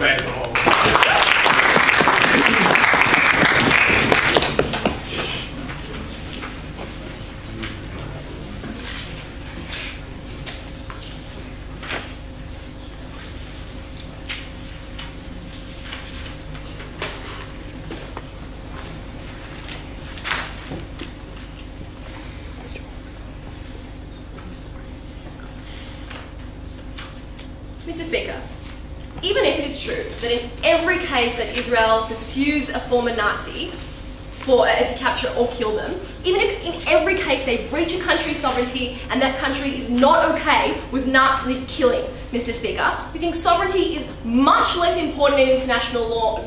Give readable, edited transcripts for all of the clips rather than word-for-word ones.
debate as a whole. Mr. Speaker, even if it is true that in every case that Israel pursues a former Nazi to capture or kill them, even if in every case they breach a country's sovereignty and that country is not okay with Nazi killing, Mr. Speaker, we think sovereignty is much less important in international law,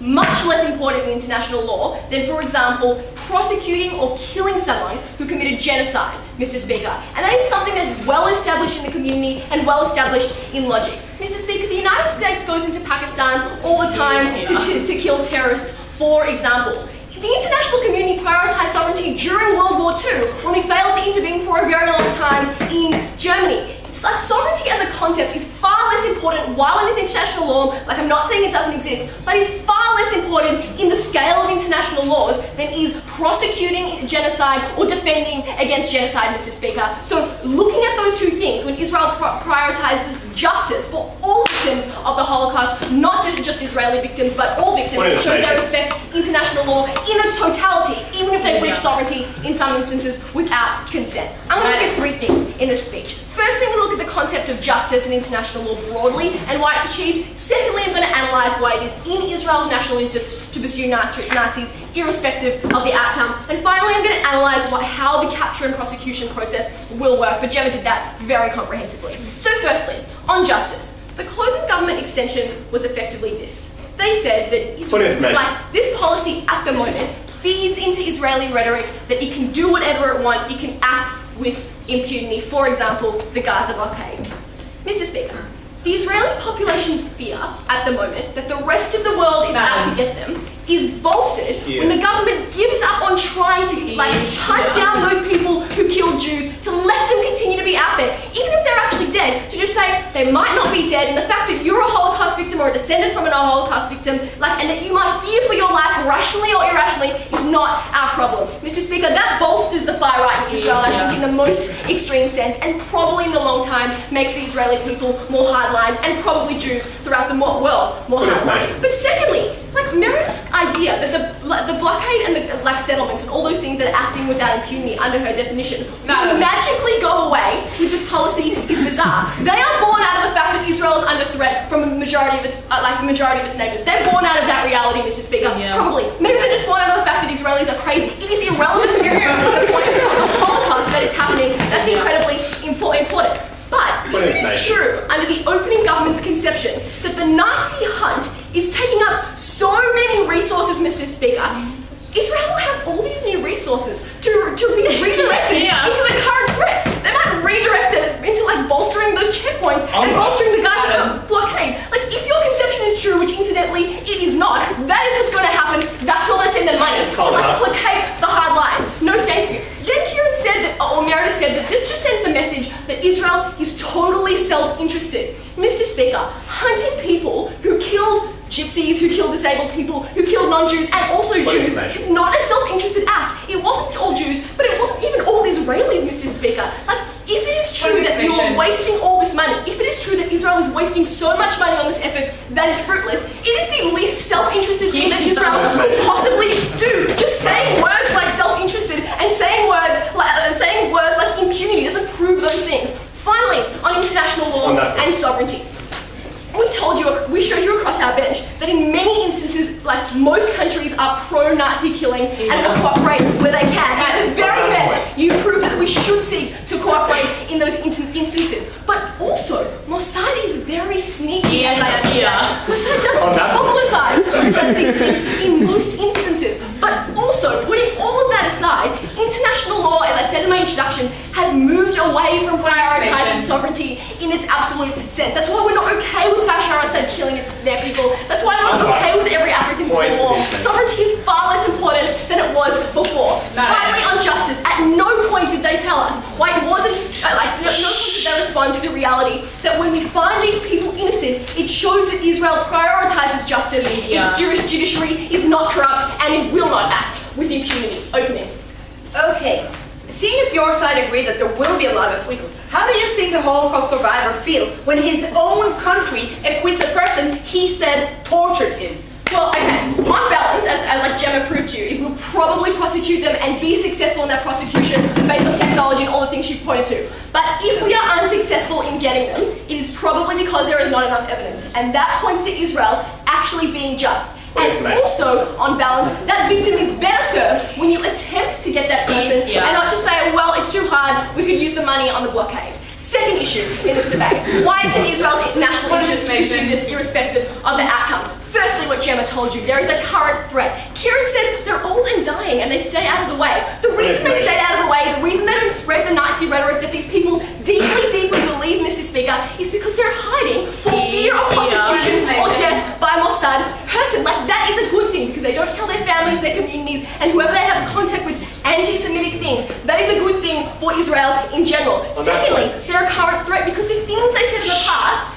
much less important in international law than, for example, prosecuting or killing someone who committed genocide, Mr. Speaker. And that is something that is well established in the community and well established in logic. Mr. Speaker, the United States goes into Pakistan all the time to kill terrorists, for example. The international community prioritised sovereignty during World War II when we failed to intervene for a very long time in Germany. It's like sovereignty as a concept is far less important while in international law, like I'm not saying it doesn't exist, but is far less important in the scale of international laws than is prosecuting genocide or defending against genocide, Mr. Speaker. So looking at those two things, when Israel prioritises justice for all victims of the Holocaust, not just Israeli victims, but all victims, it shows they respect international law in its totality, even if they breach sovereignty in some instances without consent. I'm going to look at three things in this speech. Firstly, I'm going to look at the concept of justice and international law broadly and why it's achieved. Secondly, I'm going to analyse why it is in Israel's national interest to pursue Nazis irrespective of the outcome. And finally, I'm going to analyse how the capture and prosecution process will work, but Gemma did that very comprehensively. So firstly, on justice, the closing government extension was effectively this. They said that this policy at the moment feeds into Israeli rhetoric that it can do whatever it wants, it can act with impunity, for example, the Gaza blockade. Mr. Speaker, the Israeli population's fear at the moment that the rest of the world is out to get them is bolstered when the government gives up on trying to hunt down those people who killed Jews, to let them continue to be out there, even if they're actually dead, to just say they might not be dead, and the fact that you're a Holocaust victim or a descendant from an Holocaust victim, and that you might fear for your life rationally or irrationally, is not our problem. Mr. Speaker, that bolsters the far right in Israel, I think, in the most extreme sense, and probably in the long time makes the Israeli people more hardline, and probably Jews throughout the world more hardline. But secondly, Miriam's idea that the blockade and the settlements and all those things that are acting without impunity under her definition will magically go away with this policy is bizarre. They are born out of the fact that Israel is under threat from a majority of its neighbours. They're born out of that reality, Mr. Speaker. Probably. Maybe they're just born out of the fact that Israelis are crazy. It is irrelevant to Miriam at the point of the Holocaust that is happening. That's incredibly important. But if it is true, under the opening government's conception, that the Nazi hunt is taking up so many resources, Mr. Speaker, Israel will have all these new resources to be redirected into the current threats. They might redirect it into bolstering those checkpoints and bolstering the Gaza blockade. If your conception is true, which incidentally it is not, that is what's going to happen. That's where they send their money to placate the hard line. No, thank you. Then Kieran said that, or Meredith said that this just sends the message that Israel is totally self-interested. Mr. Speaker, hunting people who killed gypsies, who killed disabled people, who killed non-Jews, and also Jews, is not a self-interested act. It wasn't all Jews, but it wasn't even all Israelis, Mr. Speaker. If it is true that you are wasting all this money, if it is true that Israel is wasting so much money on this effort that is fruitless, it is the least self-interested thing that Israel could possibly do. Just saying words like self-interested and saying words like impunity doesn't prove those things. Finally, on international law and sovereignty. We showed you across our bench that in many instances, most countries are pro-Nazi killing and will cooperate where they can. At the very best, you prove that we should seek to cooperate in those instances. But also, Mossad is very sneaky, as I understand. Mossad doesn't publicise who does these things in most instances. But also, putting all of that aside, international law, as I said in my introduction, has moved away from prioritising sovereignty in its absolute sense. That's why we're not okay with Bashar al-Assad killing their people. That's why we're not okay with every African civil war. Sovereignty is far less important than it was before. Finally, on justice, at no point did they tell us why it wasn't, no point did they respond to the reality that when we find these people innocent, it shows that Israel prioritised justice, its judiciary is not corrupt, and it will not act with impunity. Opening. Okay. Seeing as your side agreed that there will be a lot of acquittals, how do you think a Holocaust survivor feels when his own country acquits a person he said tortured him? Well, okay, on balance, as like Gemma proved to you, it will probably prosecute them and be successful in that prosecution based on technology and all the things she pointed to. But if we are unsuccessful in getting them, it is probably because there is not enough evidence. And that points to Israel actually being just. And also, on balance, that victim is better served when you attempt to get that person and not just say, well, it's too hard, we could use the money on the blockade. Second issue in this debate, why it's in Israel's national interest to pursue this irrespective of the outcome. Firstly, what Gemma told you, there is a current threat. Kieran said they're old and dying and they stay out of the way. The reason they stay out of the way, the reason they don't spread the Nazi rhetoric that these people deeply, deeply believe, Mr. Speaker, is because they're hiding for fear of prosecution or death by Mossad person. Like, that is a good thing because they don't tell their families, their communities, and whoever they have contact with anti-Semitic things. That is a good thing for Israel in general. Secondly, they're a current threat because the things they said in the past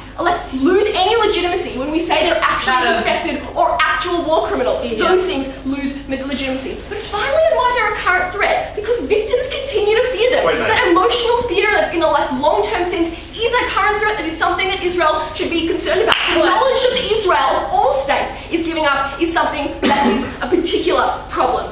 lose any legitimacy when we say they're actually suspected or actual war criminal. Those things lose legitimacy. But finally, and why they're a current threat, because victims continue to fear them. That emotional fear in a long-term sense is a current threat that is something that Israel should be concerned about. The knowledge that Israel, of all states, is giving up is something that is a particular problem.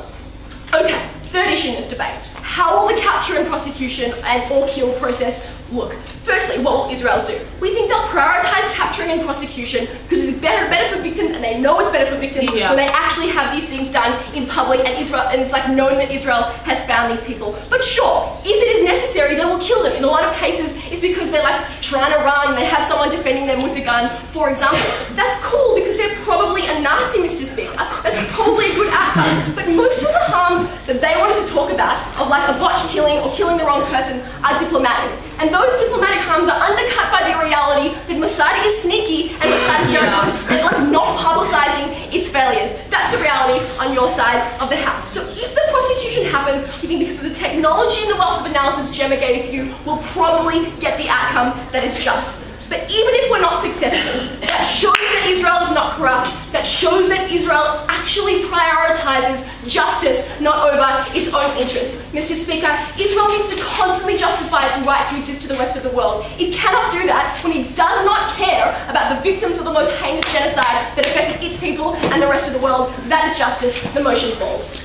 Okay, third issue in this debate. How will the capture and prosecution and or kill process look? Firstly, what will Israel do? We think they'll prioritise capturing and prosecution because it's better for victims, and they know it's better for victims when they actually have these things done in public, and it's like known that Israel has found these people. But sure, if it is necessary, they will kill them. In a lot of cases, it's because they're like trying to run, they have someone defending them with a gun, for example. That's cool because they're probably a Nazi, Mr. Speaker. That's probably a good outcome. But most of the harms that they wanted to talk about, of like a botched killing or killing the wrong person, are diplomatic. And those diplomatic harms are undercut by the reality that Mossad is sneaky and Mossad is very good and not publicising its failures. That's the reality on your side of the house. So if the prosecution happens, we think because of the technology and the wealth of analysis Gemma gave you, we'll probably get the outcome that is just. But even if we're not successful, that shows that Israel is not corrupt. That shows that Israel actually prioritises justice, not over its own interests. Mr. Speaker, Israel needs to constantly justify its right to exist to the rest of the world. It cannot do that when it does not care about the victims of the most heinous genocide that affected its people and the rest of the world. That is justice. The motion falls.